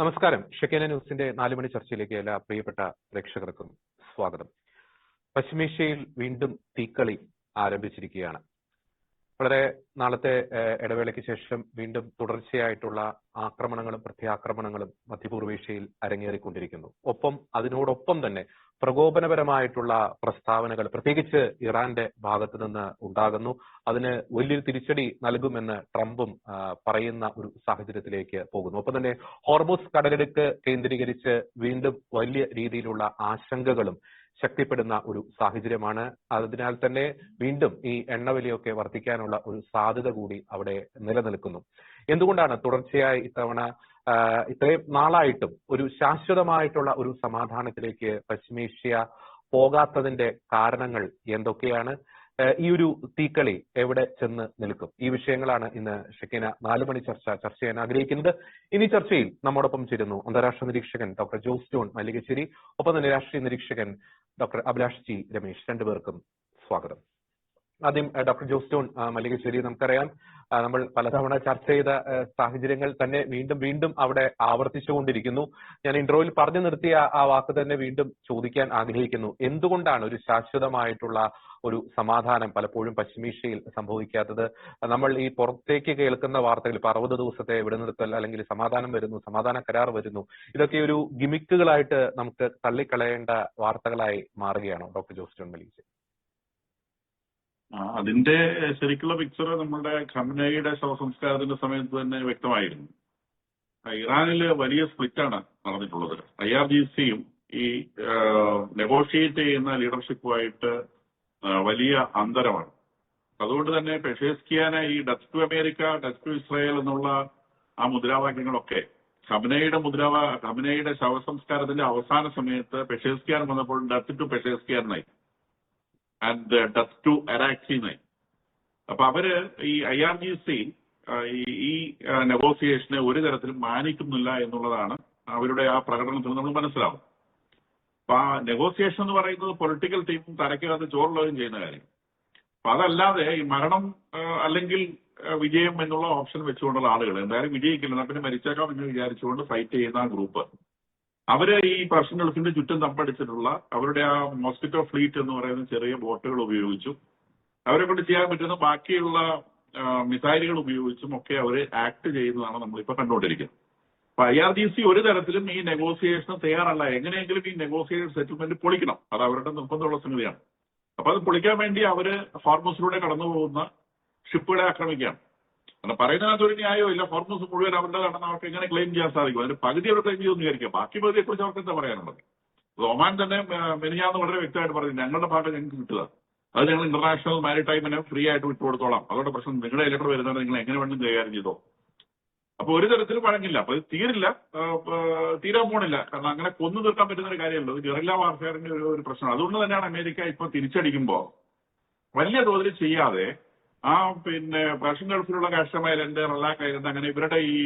നമസ്കാരം. ഷെക്കേന ന്യൂസിന്റെ 4 മണി ചർച്ചയിലേക്ക് എല്ലാ പ്രിയപ്പെട്ട പ്രേക്ഷകർക്കും സ്വാഗതം. പശ്ചിമേഷ്യയിൽ വീണ്ടും തീക്കളി ആരംഭിച്ചിരിക്കുകയാണ്. വളരെ നാളത്തെ ഇടവേളയ്ക്ക് ശേഷം വീണ്ടും തുടർച്ചയായിട്ടുള്ള ആക്രമണങ്ങളും പ്രത്യാക്രമണങ്ങളും മധ്യപൂർവേഷ്യയിൽ അരങ്ങേറിക്കൊണ്ടിരിക്കുന്നു. അതിനോടൊപ്പം തന്നെ പ്രകോപനപരമായിട്ടുള്ള പ്രസ്താവനകൾ പ്രത്യേകിച്ച് ഇറാന്റെ ഭാഗത്ത് നിന്ന് ഉണ്ടാകുന്നു. അതിന് വലിയൊരു തിരിച്ചടി നൽകുമെന്ന് ട്രംപും പറയുന്ന ഒരു സാഹചര്യത്തിലേക്ക് പോകുന്നു. ഒപ്പം തന്നെ ഹോർമുസ് കടലിടുക്ക് കേന്ദ്രീകരിച്ച് വീണ്ടും വലിയ രീതിയിലുള്ള ആശങ്കകളും ശക്തിപ്പെടുന്ന ഒരു സാഹചര്യമാണ്. അതിനാൽ തന്നെ വീണ്ടും ഈ എണ്ണവിലയൊക്കെ വർദ്ധിക്കാനുള്ള ഒരു സാധ്യത കൂടി അവിടെ നിലനിൽക്കുന്നു. എന്തുകൊണ്ടാണ് തുടർച്ചയായി ഇത്തവണ ഇത്രയും നാളായിട്ടും ഒരു ശാശ്വതമായിട്ടുള്ള ഒരു സമാധാനത്തിലേക്ക് പശ്ചിമേഷ്യ പോകാത്തതിന്റെ കാരണങ്ങൾ എന്തൊക്കെയാണ്? ഈ ഒരു തീക്കളി എവിടെ ചെന്ന് നിൽക്കും? ഈ വിഷയങ്ങളാണ് ഇന്ന് ഷെക്കേന 4 മണി ചർച്ച ചെയ്യാൻ ആഗ്രഹിക്കുന്നത്. ഇനി ചർച്ചയിൽ നമ്മോടൊപ്പം ചേരുന്നു അന്താരാഷ്ട്ര നിരീക്ഷകൻ ഡോക്ടർ ജോസ് ജോൺ മല്ലികശ്ശേരി, ഒപ്പം തന്നെ രാഷ്ട്രീയ നിരീക്ഷകൻ ഡോക്ടർ അഭിലാഷ് ജി രമേശ്. രണ്ടുപേർക്കും സ്വാഗതം. ആദ്യം ഡോക്ടർ ജോസ് ജോൺ മല്ലികശ്ശേരി, നമുക്കറിയാം നമ്മൾ പലതവണ ചർച്ച ചെയ്ത സാഹചര്യങ്ങൾ തന്നെ വീണ്ടും അവിടെ ആവർത്തിച്ചുകൊണ്ടിരിക്കുന്നു. ഞാൻ ഇൻട്രോയിൽ പറഞ്ഞു നിർത്തിയ ആ വാക്ക് തന്നെ വീണ്ടും ചോദിക്കാൻ ആഗ്രഹിക്കുന്നു. എന്തുകൊണ്ടാണ് ഒരു ശാശ്വതമായിട്ടുള്ള ഒരു സമാധാനം പലപ്പോഴും പശ്ചിമേഷ്യയിൽ സംഭവിക്കാത്തത്? നമ്മൾ ഈ പുറത്തേക്ക് കേൾക്കുന്ന വാർത്തകൾ ഇപ്പൊ 60 ദിവസത്തെ വെടിനിർത്തൽ അല്ലെങ്കിൽ സമാധാനം വരുന്നു, സമാധാന കരാർ വരുന്നു, ഇതൊക്കെ ഒരു ഗിമിക്കുകളായിട്ട് നമുക്ക് തള്ളിക്കളയേണ്ട വാർത്തകളായി മാറുകയാണോ ഡോക്ടർ ജോസ് ജോൺ മല്ലികശ്ശേരി? അതിന്റെ ശരിക്കുള്ള പിക്ചർ നമ്മുടെ ഖമനയുടെ ശവസംസ്കാരത്തിന്റെ സമയത്ത് തന്നെ വ്യക്തമായിരുന്നു. ഇറാനിൽ വലിയ സ്പ്ലിറ്റാണ് നടന്നിട്ടുള്ളത്. IRGCയും ഈ നെഗോഷിയേറ്റ് ചെയ്യുന്ന ലീഡർഷിപ്പുമായിട്ട് വലിയ അന്തരമാണ്. അതുകൊണ്ട് തന്നെ പെഷേസ്കിയാനെ ഈ death to America, death to Israel എന്നുള്ള ആ മുദ്രാവാക്യങ്ങളൊക്കെ ഖമനയുടെ ശവസംസ്കാരത്തിന്റെ അവസാന സമയത്ത് പെഷേസ്കിയാൻ വന്നപ്പോൾ ഡച്ച് ടു പെഷേസ്കിയാനായി ആൻഡ് ഡച്ച് ടു അറാക്സിനായി. അപ്പൊ അവര് ഈ IRGC ഈ നെഗോസിയേഷനെ ഒരു തരത്തിലും മാനിക്കുന്നില്ല എന്നുള്ളതാണ് അവരുടെ ആ പ്രകടനത്തിൽ നമ്മൾ മനസ്സിലാവും. അപ്പൊ ആ നെഗോസിയേഷൻ എന്ന് പറയുന്നത് പൊളിറ്റിക്കൽ ടീമും തലയ്ക്കകത്ത് ചോറുള്ളവരും ചെയ്യുന്ന കാര്യം. അപ്പൊ അതല്ലാതെ ഈ മരണം അല്ലെങ്കിൽ വിജയം എന്നുള്ള ഓപ്ഷൻ വെച്ചുകൊണ്ടുള്ള ആളുകൾ എന്തായാലും വിജയിക്കില്ല, പിന്നെ മരിച്ചേക്കാം എന്ന് വിചാരിച്ചുകൊണ്ട് ഫൈറ്റ് ചെയ്യുന്ന ആ ഗ്രൂപ്പ്, അവര് ഈ പേർഷ്യൻ ഗൾഫിന്റെ ചുറ്റും തമ്പടിച്ചിട്ടുള്ള അവരുടെ ആ മോസ്കിറ്റോ ഫ്ലീറ്റ് എന്ന് പറയുന്ന ചെറിയ ബോട്ടുകൾ ഉപയോഗിച്ചു, അവരെ കൊണ്ട് ചെയ്യാൻ പറ്റുന്ന ബാക്കിയുള്ള മിസൈലുകൾ ഉപയോഗിച്ചും ഒക്കെ അവര് ആക്ട് ചെയ്യുന്നതാണ് നമ്മളിപ്പോ കണ്ടുകൊണ്ടിരിക്കുന്നത്. അപ്പൊ IRGC ഒരു തരത്തിലും ഈ നെഗോസിയേഷന് തയ്യാറല്ല. എങ്ങനെയെങ്കിലും ഈ നെഗോസിയേഷൻ സെറ്റിൽമെന്റ് പൊളിക്കണം, അത് അവരുടെ നിർബന്ധമുള്ള സംഗതിയാണ്. അപ്പൊ അത് പൊളിക്കാൻ വേണ്ടി അവര് ഹോർമുസിലൂടെ കടന്നു പോകുന്ന ഷിപ്പുകളെ ആക്രമിക്കുകയാണ്. കാരണം പറയുന്നതിനകത്ത് ഒരു ന്യായവും ഇല്ല. ഹോർമുസ് മുഴുവൻ അവരുടെ നടന്ന് അവർക്ക് എങ്ങനെ ക്ലെയിം ചെയ്യാൻ സാധിക്കും? അതിന് പകുതി അവർ ക്ലെയിം ചെയ്യുമെന്ന് വിചാരിക്കുക, ബാക്കി പകുതിയെക്കുറിച്ച് അവർക്ക് എന്താ പറയാനുള്ളത്? ഒമാൻ തന്നെ മെനിഞ്ഞാന്ന് വളരെ വ്യക്തമായിട്ട് പറഞ്ഞു, ഞങ്ങളുടെ ഭാഗം ഞങ്ങൾക്ക് കിട്ടുക, അത് ഞങ്ങൾ ഇന്റർനാഷണൽ മാരിടൈമിനെ ഫ്രീ ആയിട്ട് വിട്ടുകൊടുത്തോളാം, അതോടെ പ്രശ്നം നിങ്ങളുടെ ഇലക്ട്രോഡ് വരുന്നത് നിങ്ങൾ എങ്ങനെ വേണമെങ്കിലും കൈകാര്യം ചെയ്തോ. അപ്പൊ ഒരു തരത്തിലും വഴങ്ങില്ല. അപ്പൊ ഇത് തീരാൻ പോണില്ല. കാരണം അങ്ങനെ കൊന്നു തീർക്കാൻ പറ്റുന്ന ഒരു കാര്യമല്ലോ. ഇത് ഗറില്ല വാർഫെയറിന്റെ ഒരു പ്രശ്നം. അതുകൊണ്ട് തന്നെയാണ് അമേരിക്ക ഇപ്പൊ തിരിച്ചടിക്കുമ്പോൾ വലിയ തോതിൽ ചെയ്യാതെ പേർഷ്യൻ ഗൾഫിലുള്ള കാശ്മീർ ഐലൻഡ്, റലാക്ക് ഐലൻഡ്, അങ്ങനെ ഇവരുടെ ഈ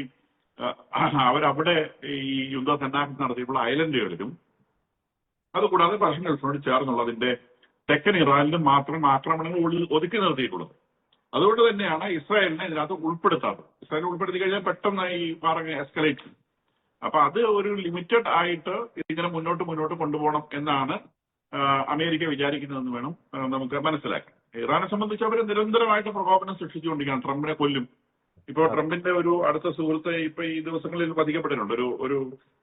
അവരവിടെ ഈ യുദ്ധ സന്നാഹം നടത്തിയിട്ടുള്ള ഐലൻഡുകളിലും അതുകൂടാതെ പേർഷ്യൻ ഗൾഫിനോട് ചേർന്നുള്ളതിന്റെ തെക്കൻ ഇറാനിലും മാത്രം ആക്രമണങ്ങൾ ഒതുക്കി നിർത്തിയിട്ടുള്ളത്. അതുകൊണ്ട് തന്നെയാണ് ഇസ്രായേലിനെ ഇതിനകത്ത് ഉൾപ്പെടുത്താത്തത്. ഇസ്രായേൽ ഉൾപ്പെടുത്തി കഴിഞ്ഞാൽ പെട്ടെന്ന് ഈ പറഞ്ഞ എസ്കലേറ്റ്. അപ്പൊ അത് ഒരു ലിമിറ്റഡ് ആയിട്ട് ഇതിങ്ങനെ മുന്നോട്ട് കൊണ്ടുപോകണം എന്നാണ് അമേരിക്ക വിചാരിക്കുന്നതെന്ന് വേണം നമുക്ക് മനസ്സിലാക്കാം. ഇറാനെ സംബന്ധിച്ച് അവർ നിരന്തരമായിട്ട് പ്രകോപനം സൃഷ്ടിച്ചുകൊണ്ടിരിക്കുകയാണ്. ട്രംപിനെ കൊല്ലും. ഇപ്പോൾ ട്രംപിന്റെ ഒരു അടുത്ത സുഹൃത്ത് ഇപ്പൊ ഈ ദിവസങ്ങളിൽ വധിക്കപ്പെട്ടിട്ടുണ്ട്. ഒരു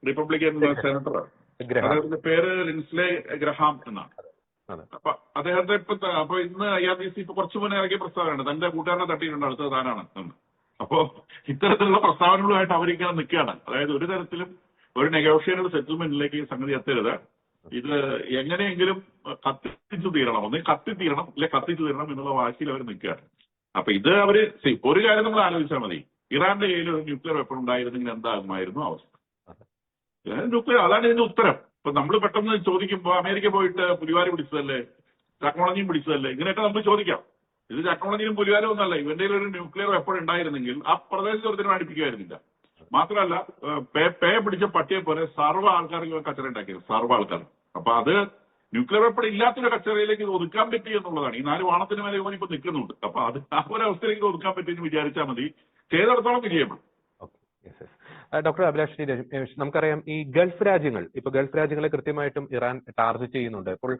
റിപ്പബ്ലിക്കൻ സെനറ്റർ, അദ്ദേഹത്തിന്റെ പേര് ലിൻസ്ലെ ഗ്രഹാം എന്നാണ്. അപ്പൊ അദ്ദേഹത്തെ അപ്പൊ ഇന്ന് IRGC ഇപ്പൊ കുറച്ചു മുന്നേ ഇറക്കിയ പ്രസ്താവനയാണ്, തന്റെ കൂട്ടുകാരനെ തട്ടിയിട്ടുണ്ട്, അടുത്തത് താനാണ് എന്ന്. അപ്പോ ഇത്തരത്തിലുള്ള പ്രസ്താവനകളുമായിട്ട് അവരിങ്ങനെ നിൽക്കുകയാണ്. അതായത് ഒരു തരത്തിലും ഒരു നെഗോഷിയേറ്റഡ് സെറ്റിൽമെന്റിലേക്ക് ഈ സംഗതി എത്തരുത്, ഇത് എങ്ങനെയെങ്കിലും കത്തിച്ചു തീരണം, ഒന്നേ കത്തിത്തീരണം ഇല്ലെ കത്തിച്ചു തീരണം എന്നുള്ള വാശിയിൽ അവർ നിൽക്കുകയാണ്. അപ്പൊ ഇത് അവര് ഒരു കാര്യം നമ്മൾ ആലോചിച്ചാൽ മതി, ഇറാന്റെ കയ്യിൽ ഒരു ന്യൂക്ലിയർ വെപ്പൺ ഉണ്ടായിരുന്നെങ്കിൽ എന്താകുമായിരുന്നു അവസ്ഥ? ന്യൂക്ലിയർ, അതാണ് ഇതിന്റെ ഉത്തരം. ഇപ്പൊ നമ്മൾ പെട്ടെന്ന് ചോദിക്കുമ്പോൾ അമേരിക്ക പോയിട്ട് പുലിവാരി പിടിച്ചതല്ലേ, ടെക്നോളജിയും പിടിച്ചതല്ലേ, ഇങ്ങനെയൊക്കെ നമ്മൾ ചോദിക്കാം. ഇത് ടെക്നോളജിയും പുലിവാരും ഒന്നല്ല. ഇവന്റെ ഒരു ന്യൂക്ലിയർ വെപ്പൺ ഉണ്ടായിരുന്നെങ്കിൽ ആ പ്രദേശത്ത് ഒരുത്തിനും അടിപ്പിക്കുമായിരുന്നില്ല. മാത്രമല്ല പേ പിടിച്ച പട്ടിയെ പോലെ സർവ്വ ആൾക്കാർക്ക് കച്ചറ ഉണ്ടാക്കിയത്, സർവ്വ ആൾക്കാർ. അപ്പൊ അത് ന്യൂക്ലിയർ വെപ്പൺ ഇല്ലാത്തൊരു കച്ചറയിലേക്ക് ഇത് ഒതുക്കാൻ പറ്റി എന്നുള്ളതാണ്. ഈ 4 വാണത്തിന് മേലെ ഇവൻ ഇപ്പൊ നിൽക്കുന്നുണ്ട്. അപ്പൊ അത് ആ ഒരവസ്ഥയിലേക്ക് ഒതുക്കാൻ പറ്റുമെന്ന് വിചാരിച്ചാൽ മതി. ചെയ്തിടത്തോളം വിജയമാണ്. ഡോക്ടർ അഭിലാഷിനി രമേശ്, നമുക്കറിയാം ഈ ഗൾഫ് രാജ്യങ്ങൾ, ഇപ്പൊ ഗൾഫ് രാജ്യങ്ങളെ കൃത്യമായിട്ടും ഇറാൻ ടാർഗറ്റ് ചെയ്യുന്നുണ്ട്. ഇപ്പോൾ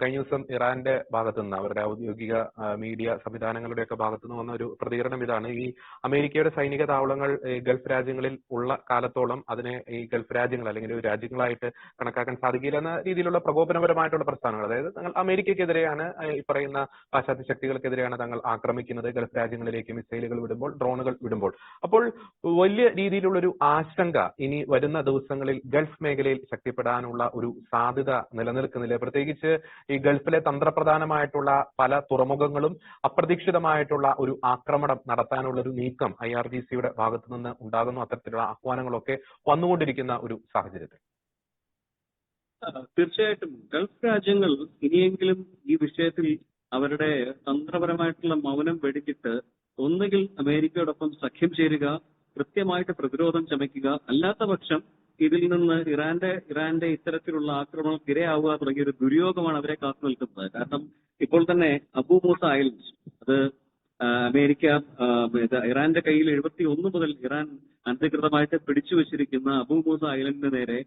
കഴിഞ്ഞ ദിവസം ഇറാന്റെ ഭാഗത്തുനിന്ന്, അവരുടെ ഔദ്യോഗിക മീഡിയ സംവിധാനങ്ങളുടെയൊക്കെ ഭാഗത്തുനിന്ന് വന്ന ഒരു പ്രതികരണം ഇതാണ്: ഈ അമേരിക്കയുടെ സൈനിക താവളങ്ങൾ ഗൾഫ് രാജ്യങ്ങളിൽ ഉള്ള കാലത്തോളം അതിനെ ഈ ഗൾഫ് രാജ്യങ്ങൾ അല്ലെങ്കിൽ ഒരു രാജ്യങ്ങളായിട്ട് കണക്കാക്കാൻ സാധിക്കില്ല എന്ന രീതിയിലുള്ള പ്രകോപനപരമായിട്ടുള്ള പ്രസ്ഥാനങ്ങൾ. അതായത് തങ്ങൾ അമേരിക്കക്കെതിരെയാണ്, ഈ പറയുന്ന പാശ്ചാത്യ ശക്തികൾക്കെതിരെയാണ് തങ്ങൾ ആക്രമിക്കുന്നത് ഗൾഫ് രാജ്യങ്ങളിലേക്ക് മിസൈലുകൾ വിടുമ്പോൾ, ഡ്രോണുകൾ വിടുമ്പോൾ. അപ്പോൾ വലിയ രീതിയിലുള്ളൊരു ആശങ്ക ഇനി വരുന്ന ദിവസങ്ങളിൽ ഗൾഫ് മേഖലയിൽ ശക്തിപ്പെടാനുള്ള ഒരു സാധ്യത നിലനിൽക്കുന്നില്ല. പ്രത്യേകിച്ച് ഈ ഗൾഫിലെ തന്ത്രപ്രധാനമായിട്ടുള്ള പല തുറമുഖങ്ങളും അപ്രതീക്ഷിതമായിട്ടുള്ള ഒരു ആക്രമണം നടത്താനുള്ള ഒരു നീക്കം IRGCയുടെ ഭാഗത്തു നിന്ന് ഉണ്ടാകുന്നു. അത്തരത്തിലുള്ള ആഹ്വാനങ്ങളൊക്കെ വന്നുകൊണ്ടിരിക്കുന്ന ഒരു സാഹചര്യത്തിൽ തീർച്ചയായിട്ടും ഗൾഫ് രാജ്യങ്ങൾ ഇനിയെങ്കിലും ഈ വിഷയത്തിൽ അവരുടെ തന്ത്രപരമായിട്ടുള്ള മൗനം വെടിച്ചിട്ട് ഒന്നുകിൽ അമേരിക്കയോടൊപ്പം സഖ്യം ചേരുക, കൃത്യമായിട്ട് പ്രതിരോധം ചമയ്ക്കുക, അല്ലാത്ത പക്ഷം ഇതിൽ നിന്ന് ഇറാന്റെ ഇത്തരത്തിലുള്ള ആക്രമണങ്ങൾക്ക് ഇരയാവുക തുടങ്ങിയ ഒരു ദുര്യോഗമാണ് അവരെ കാത്തു നിൽക്കുന്നത്. കാരണം ഇപ്പോൾ തന്നെ അബു മൂസ ഐലൻഡ്സ്, അത് അമേരിക്ക ഇറാന്റെ കയ്യിൽ 71 മുതൽ ഇറാൻ അനധികൃതമായിട്ട് പിടിച്ചു വെച്ചിരിക്കുന്ന അബു മൂസ ഐലൻഡിന് നേരെ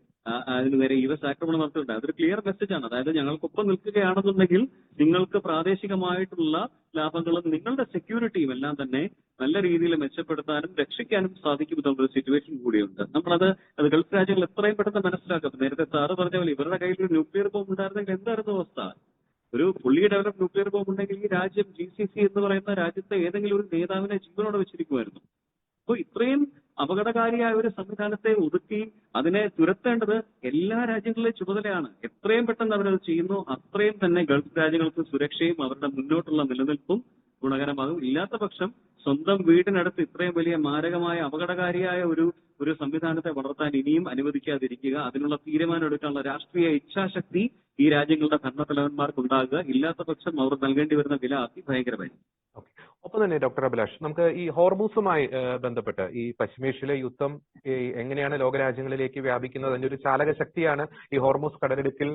US ആക്രമണം നടത്തുന്നുണ്ട്. അതൊരു ക്ലിയർ മെസ്സേജാണ്. അതായത് ഞങ്ങൾക്കൊപ്പം നിൽക്കുകയാണെന്നുണ്ടെങ്കിൽ നിങ്ങൾക്ക് പ്രാദേശികമായിട്ടുള്ള ലാഭങ്ങളും നിങ്ങളുടെ സെക്യൂരിറ്റിയും എല്ലാം തന്നെ നല്ല രീതിയിൽ മെച്ചപ്പെടുത്താനും രക്ഷിക്കാനും സാധിക്കും എന്നുള്ളൊരു സിറ്റുവേഷൻ കൂടിയുണ്ട്. അത് ഗൾഫ് രാജ്യങ്ങൾ എത്രയും പെട്ടെന്ന് മനസ്സിലാക്കും. നേരത്തെ സാറ് പറഞ്ഞ പോലെ ഇവരുടെ കയ്യിൽ ഒരു ന്യൂക്ലിയർ ബോംബ് ഉണ്ടായിരുന്നെങ്കിൽ എന്തായിരുന്നു അവസ്ഥ? ഒരു ഫുള്ളി ഡെവലപ്ഡ് ന്യൂക്ലിയർ ബോംബ് ഉണ്ടെങ്കിൽ ഈ രാജ്യം GCC എന്ന് പറയുന്ന രാജ്യത്തെ ഏതെങ്കിലും ഒരു നേതാവിനെ ജീവനോടെ വെച്ചിരിക്കുമായിരുന്നു. അപ്പോൾ ഇത്രയും അപകടകാരിയായ ഒരു സംവിധാനത്തെ ഒതുക്കി അതിനെ തുരത്തേണ്ടത് എല്ലാ രാജ്യങ്ങളിലെയും ചുമതലയാണ്. എത്രയും പെട്ടെന്ന് അവരത് ചെയ്യുന്നു അത്രയും തന്നെ ഗൾഫ് രാജ്യങ്ങൾക്ക് സുരക്ഷയും അവരുടെ മുന്നോട്ടുള്ള നിലനിൽപ്പും ഗുണകരമാകും. ഇല്ലാത്ത പക്ഷം സ്വന്തം വീടിനടുത്ത് ഇത്രയും വലിയ മാരകമായ അപകടകാരിയായ ഒരു സംവിധാനത്തെ വളർത്താൻ ഇനിയും അനുവദിക്കാതിരിക്കുക, അതിനുള്ള തീരുമാനം എടുക്കാനുള്ള രാഷ്ട്രീയ ഇച്ഛാശക്തി ഈ രാജ്യങ്ങളുടെ ഭരണത്തലവന്മാർക്ക് ഉണ്ടാകുക. ഇല്ലാത്ത പക്ഷം അവർ നൽകേണ്ടി വരുന്ന വില അതിഭയങ്കരമായിരിക്കും. ഒപ്പം തന്നെ ഡോക്ടർ അഭിലാഷ്, നമുക്ക് ഈ ഹോർമൂസുമായി ബന്ധപ്പെട്ട് ഈ പശ്ചിമേഷ്യയിലെ യുദ്ധം എങ്ങനെയാണ് ലോകരാജ്യങ്ങളിലേക്ക് വ്യാപിക്കുന്നത്, അതിന്റെ ഒരു ചാലക ശക്തിയാണ് ഈ ഹോർമൂസ് കടലിടുക്കിൽ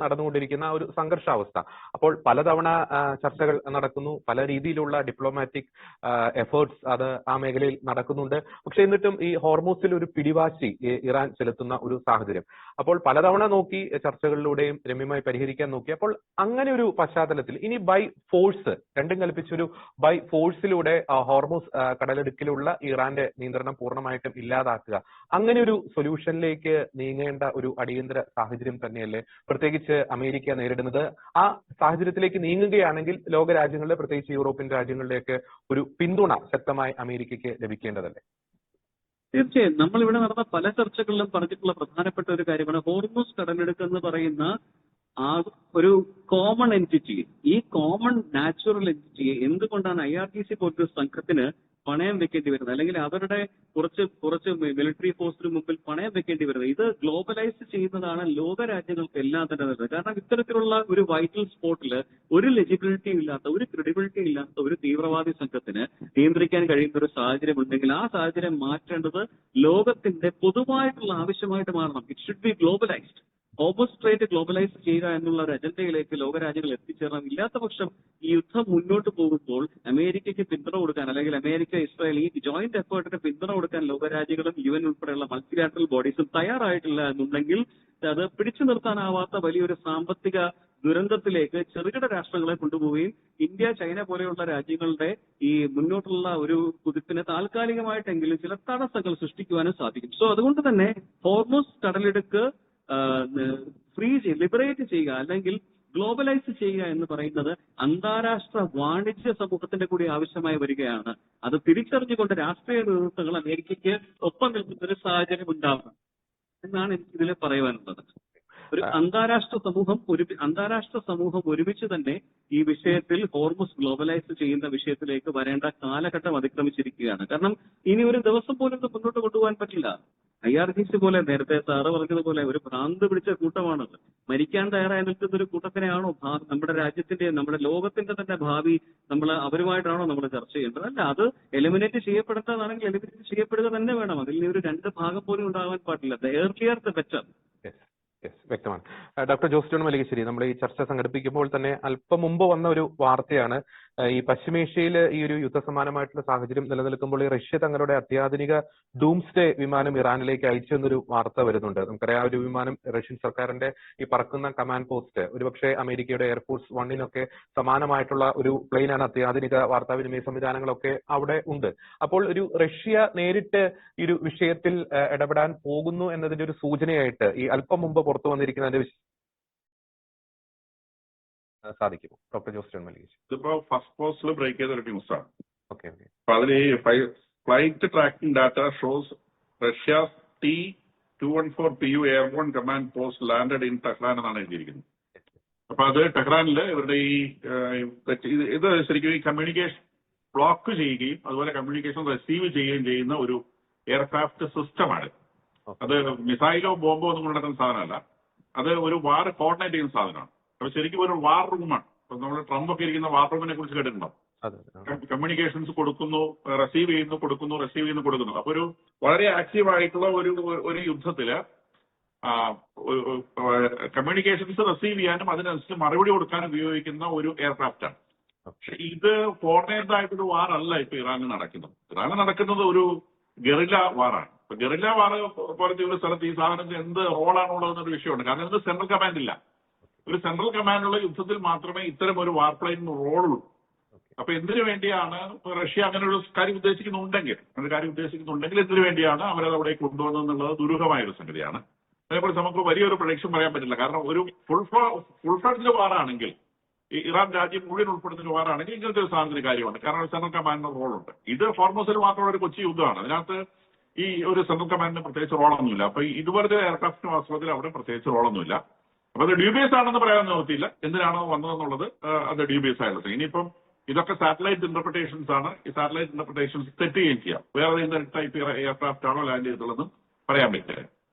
നടന്നുകൊണ്ടിരിക്കുന്ന ഒരു സംഘർഷാവസ്ഥ. അപ്പോൾ പലതവണ ചർച്ചകൾ നടക്കുന്നു, പല രീതിയിലുള്ള ഡിപ്ലോമാറ്റിക് എഫേർട്സ് അത് ആ മേഖലയിൽ നടക്കുന്നുണ്ട്. പക്ഷെ എന്നിട്ടും ഈ ഹോർമൂസിൽ ഒരു പിടിവാശി ഇറാൻ ചെലുത്തുന്ന ഒരു സാഹചര്യം അപ്പോൾ പലതവണ നോക്കി, ചർച്ചകളിലൂടെയും രമ്യമായി പരിഹരിക്കാൻ നോക്കി. അപ്പോൾ അങ്ങനെ ഒരു പശ്ചാത്തലത്തിൽ ഇനി ബൈ ഫോഴ്സ്, രണ്ടും കൽപ്പിച്ചൊരു ബൈ ഫോഴ്സിലൂടെ ഹോർമൂസ് കടലിടുക്കിലുള്ള ഇറാന്റെ നിയന്ത്രണം പൂർണ്ണമായിട്ടും ഇല്ലാതാക്കുക, അങ്ങനെ ഒരു സൊല്യൂഷനിലേക്ക് നീങ്ങേണ്ട ഒരു അടിയന്തര സാഹചര്യം തന്നെയല്ലേ പ്രത്യേകിച്ച് അമേരിക്ക നേരിടുന്നത്? ആ സാഹചര്യത്തിലേക്ക് നീങ്ങുകയാണെങ്കിൽ ലോകരാജ്യങ്ങളിലെ, പ്രത്യേകിച്ച് യൂറോപ്യൻ രാജ്യങ്ങളിലേക്ക് ഒരു പിന്തുണ ശക്തമായി അമേരിക്കയ്ക്ക് ലഭിക്കേണ്ടതല്ലേ? തീർച്ചയായും നമ്മളിവിടെ നടന്ന പല ചർച്ചകളിലും പറഞ്ഞിട്ടുള്ള പ്രധാനപ്പെട്ട ഒരു കാര്യമാണ് ഹോർമൂസ് കടലിടുക്ക് എന്ന് പറയുന്ന ആ ഒരു കോമൺ എൻറ്റിറ്റി. ഈ കോമൺ നാച്ചുറൽ എൻറ്റിറ്റിയെ എന്തുകൊണ്ടാണ് IRGC പോലൊരു സംഘത്തിന് പണയം വെക്കേണ്ടി വരുന്നത്, അല്ലെങ്കിൽ അവരുടെ കുറച്ച് മിലിറ്ററി ഫോഴ്സിന് മുമ്പിൽ പണയം വെക്കേണ്ടി വരുന്നത്? ഇത് ഗ്ലോബലൈസ് ചെയ്യുന്നതാണ് ലോകരാജ്യങ്ങൾക്ക് എല്ലാം തന്നെ വരുന്നത്. കാരണം ഇത്തരത്തിലുള്ള ഒരു വൈറ്റൽ സ്പോട്ടിൽ ഒരു ലെജിബിലിറ്റി ഇല്ലാത്ത, ഒരു ക്രെഡിബിലിറ്റി ഇല്ലാത്ത ഒരു തീവ്രവാദി സംഘത്തിന് നിയന്ത്രിക്കാൻ കഴിയുന്ന ഒരു സാഹചര്യം ഉണ്ടെങ്കിൽ ആ സാഹചര്യം മാറ്റേണ്ടത് ലോകത്തിന്റെ പൊതുവായിട്ടുള്ള ആവശ്യമായിട്ട് മാറണം. It should be globalised. Hormuz straight globalise ചെയ്യുക എന്നുള്ള ഒരു അജണ്ടയിലേക്ക് ലോകരാജ്യങ്ങൾ എത്തിച്ചേരണം. ഇല്ലാത്ത പക്ഷം ഈ യുദ്ധം മുന്നോട്ട് പോകുമ്പോൾ അമേരിക്കയ്ക്ക് പിന്തുണ കൊടുക്കാൻ, അല്ലെങ്കിൽ അമേരിക്ക ഇസ്രായേൽ ഈ ജോയിന്റ് എഫേർട്ടിന് പിന്തുണ കൊടുക്കാൻ ലോകരാജ്യങ്ങളും UN ഉൾപ്പെടെയുള്ള മൾട്ടിലാറ്ററൽ ബോഡീസും തയ്യാറായിട്ടില്ല എന്നുണ്ടെങ്കിൽ അത് പിടിച്ചു നിർത്താനാവാത്ത വലിയൊരു സാമ്പത്തിക ദുരന്തത്തിലേക്ക് ചെറുകിട രാഷ്ട്രങ്ങളെ കൊണ്ടുപോവുകയും ഇന്ത്യ, ചൈന പോലെയുള്ള രാജ്യങ്ങളുടെ ഈ മുന്നോട്ടുള്ള ഒരു കുതിപ്പിന് താൽക്കാലികമായിട്ടെങ്കിലും ചില തടസ്സങ്ങൾ സൃഷ്ടിക്കുവാനും സാധിക്കും. സോ അതുകൊണ്ട് തന്നെ ഹോർമൂസ് കടലിടുക്ക് ലിബറേറ്റ് ചെയ്യുക അല്ലെങ്കിൽ ഗ്ലോബലൈസ് ചെയ്യുക എന്ന് പറയുന്നത് അന്താരാഷ്ട്ര വാണിജ്യ സമൂഹത്തിന്റെ കൂടി ആവശ്യമായി വരികയാണ്. അത് തിരിച്ചറിഞ്ഞുകൊണ്ട് രാഷ്ട്രീയ നേതൃത്വങ്ങൾ അമേരിക്കയ്ക്ക് ഒപ്പം നിൽക്കുന്ന ഒരു സാഹചര്യം ഉണ്ടാവണം എന്നാണ് എനിക്ക് ഇതിൽ പറയുവാനുള്ളത്. ഒരു അന്താരാഷ്ട്ര സമൂഹം ഒരുമിച്ച് തന്നെ ഈ വിഷയത്തിൽ ഹോർമൂസ് ഗ്ലോബലൈസ് ചെയ്യുന്ന വിഷയത്തിലേക്ക് വരേണ്ട കാലഘട്ടം അതിക്രമിച്ചിരിക്കുകയാണ്. കാരണം ഇനി ഒരു ദിവസം പോലും ഇത് മുന്നോട്ട് കൊണ്ടുപോകാൻ പറ്റില്ല. IRGC പോലെ, നേരത്തെ സാറ് പറഞ്ഞതുപോലെ, ഒരു ഭ്രാന്ത് പിടിച്ച കൂട്ടമാണത്. മരിക്കാൻ തയ്യാറായി നിൽക്കുന്ന ഒരു കൂട്ടത്തിനെയാണോ നമ്മുടെ രാജ്യത്തിന്റെ, നമ്മുടെ ലോകത്തിന്റെ തന്നെ ഭാവി അവരുമായിട്ടാണോ നമ്മൾ ചർച്ച ചെയ്യേണ്ടത്? അല്ല, അത് എലിമിനേറ്റ് ചെയ്യപ്പെടേണ്ടതാണെങ്കിൽ എലിമിനേറ്റ് ചെയ്യപ്പെടുക തന്നെ വേണം. അതിൽ ഒരു രണ്ട് ഭാഗം പോലും ഉണ്ടാകാൻ പാടില്ല. The earlier the better. വ്യക്തമാണ്. ഡോക്ടർ ജോസ് ജോൺ മല്ലികശ്ശേരി, നമ്മൾ ഈ ചർച്ച സംഘടിപ്പിക്കുമ്പോൾ തന്നെ അല്പം മുമ്പ് വന്ന ഒരു വാർത്തയാണ് ഈ പശ്ചിമേഷ്യയിൽ ഈ ഒരു യുദ്ധസമാനമായിട്ടുള്ള സാഹചര്യം നിലനിൽക്കുമ്പോൾ ഈ റഷ്യ തങ്ങളുടെ അത്യാധുനിക ഡൂംസ്ഡേ വിമാനം ഇറാനിലേക്ക് അയച്ചു എന്നൊരു വാർത്ത വരുന്നുണ്ട്. നമുക്കറിയാം, ആ ഒരു വിമാനം റഷ്യൻ സർക്കാരിന്റെ ഈ പറക്കുന്ന കമാൻഡ് പോസ്റ്റ് ഒരുപക്ഷെ അമേരിക്കയുടെ എയർഫോഴ്സ് വണ്ണിനൊക്കെ സമാനമായിട്ടുള്ള ഒരു പ്ലെയിനാണ്. അത്യാധുനിക വാർത്താവിനിമയ സംവിധാനങ്ങളൊക്കെ അവിടെ ഉണ്ട്. അപ്പോൾ ഒരു റഷ്യ നേരിട്ട് ഈ ഒരു വിഷയത്തിൽ ഇടപെടാൻ പോകുന്നു എന്നതിന്റെ ഒരു സൂചനയായിട്ട് ഈ അല്പം മുമ്പ് പുറത്തു വന്നിരിക്കുന്നതിന്റെ സാധിക്കുമോ? ഡോക്ടർ ജോസ് മല്ലികേശൻ. ഇതിപ്പോ ഫസ്റ്റ് പോസ്റ്റിൽ ബ്രേക്ക് ചെയ്ത ഒരു ന്യൂസാണ്. ഓക്കെ. അപ്പൊ അതിൽ flight tracking data shows Russia T-214PU airborne command post landed in Tehran എന്നാണ് എഴുതിയിരിക്കുന്നത്. അപ്പൊ അത് ടെഹ്റാനില് ഇവരുടെ ഇത് ശരിക്കും ഈ കമ്മ്യൂണിക്കേഷൻ ബ്ലോക്ക് ചെയ്യുകയും അതുപോലെ കമ്മ്യൂണിക്കേഷൻ റിസീവ് ചെയ്യുകയും ചെയ്യുന്ന ഒരു എയർക്രാഫ്റ്റ് സിസ്റ്റമാണ്. അത് മിസൈലോ ബോംബോ ഒന്നും കൊണ്ടുനടക്കുന്ന സാധനമല്ല. അത് ഒരു വാർ കോർഡിനേറ്റ് ചെയ്യുന്ന സാധനമാണ്. അപ്പൊ ശരിക്കും ഒരു വാർ റൂമാണ്. ഇപ്പൊ നമ്മൾ ട്രംപ് ഒക്കെ ഇരിക്കുന്ന വാർ റൂമിനെ കുറിച്ച് കേട്ടിട്ടുണ്ടോ? കമ്മ്യൂണിക്കേഷൻസ് കൊടുക്കുന്നു, റിസീവ് ചെയ്യുന്നു, കൊടുക്കുന്നു, റിസീവ് ചെയ്യുന്നു, കൊടുക്കുന്നു. അപ്പൊ ഒരു വളരെ ആക്റ്റീവ് ആയിട്ടുള്ള ഒരു യുദ്ധത്തില് കമ്മ്യൂണിക്കേഷൻസ് റിസീവ് ചെയ്യാനും അതിനനുസരിച്ച് മറുപടി കൊടുക്കാനും ഉപയോഗിക്കുന്ന ഒരു എയർക്രാഫ്റ്റാണ്. പക്ഷെ ഇത് കോർഡിനേറ്റഡ് ആയിട്ടൊരു വാർ അല്ല ഇപ്പൊ ഇറാനിൽ നടക്കുന്നത്. ഇറാനിൽ നടക്കുന്നത് ഒരു ഗറില്ല വാറാണ്. ഇപ്പൊ ഗറില്ല വാർ പോലത്തെ ഒരു സ്ഥലത്ത് ഈ സാധനത്തിന് എന്ത് റോളാണുള്ളതെന്നൊരു വിഷയമുണ്ട്. കാരണം ഇത് സെൻട്രൽ കമാൻഡ് ഇല്ല. ഒരു സെൻട്രൽ കമാൻഡുള്ള യുദ്ധത്തിൽ മാത്രമേ ഇത്തരം ഒരു വാർ പ്ലെയിനിന് റോളുള്ളൂ. അപ്പൊ എന്തിനു വേണ്ടിയാണ് റഷ്യ അങ്ങനെ ഒരു കാര്യം ഉദ്ദേശിക്കുന്നുണ്ടെങ്കിൽ എന്തിനു വേണ്ടിയാണ് അവരത് അവിടെ കൊണ്ടുവന്നതെന്നുള്ളത് ദുരൂഹമായ ഒരു സംഗതിയാണ്. അതേപോലെ നമുക്ക് വലിയൊരു പ്രൊഡക്ഷൻ പറയാൻ പറ്റില്ല. കാരണം ഒരു ഫുൾ ഫ്ലഡ്ജ് വാറാണെങ്കിൽ, ഈ ഇറാൻ രാജ്യം മുഴുവൻ ഉൾപ്പെടുന്ന വാറാണെങ്കിൽ ഇങ്ങനത്തെ ഒരു സാധനത്തിന് കാര്യമുണ്ട്. കാരണം സെൻട്രൽ കമാൻഡിന് റോളുണ്ട്. ഇത് ഫോർമോസിൽ മാത്രമുള്ള ഒരു കൊച്ചി യുദ്ധമാണ്. അതിനകത്ത് ഈ ഒരു സെൻട്രൽ കമാൻഡിന് പ്രത്യേകിച്ച് റോളൊന്നുമില്ല. അപ്പൊ ഇതുപോലത്തെ എയർക്രാഫ്റ്റ് വാസ്തവത്തിൽ അവിടെ പ്രത്യേകിച്ച് റോളൊന്നുമില്ല. അപ്പൊ അത് ഡ്യൂബിയസ് ആണെന്ന് പറയാൻ നിവൃത്തിയില്ല. എന്തിനാണോ വന്നതെന്നുള്ളത് അത് ഡ്യൂബിയസ് ആയിട്ടുള്ളത്. ഇനിയിപ്പം ഇതൊക്കെ സാറ്റലൈറ്റ് ഇന്റർപ്രിട്ടേഷൻസ് ആണ്. ഈ സാറ്റലൈറ്റ് ഇന്റർപ്രിട്ടേഷൻസ് തെറ്റുകയും ചെയ്യാം. വേറെ എന്ത് ടൈപ്പ് എയർക്രാഫ്റ്റ് ആണോ ലാൻഡ് ചെയ്തിട്ടുള്ളതെന്നും പറയാൻ പറ്റില്ല.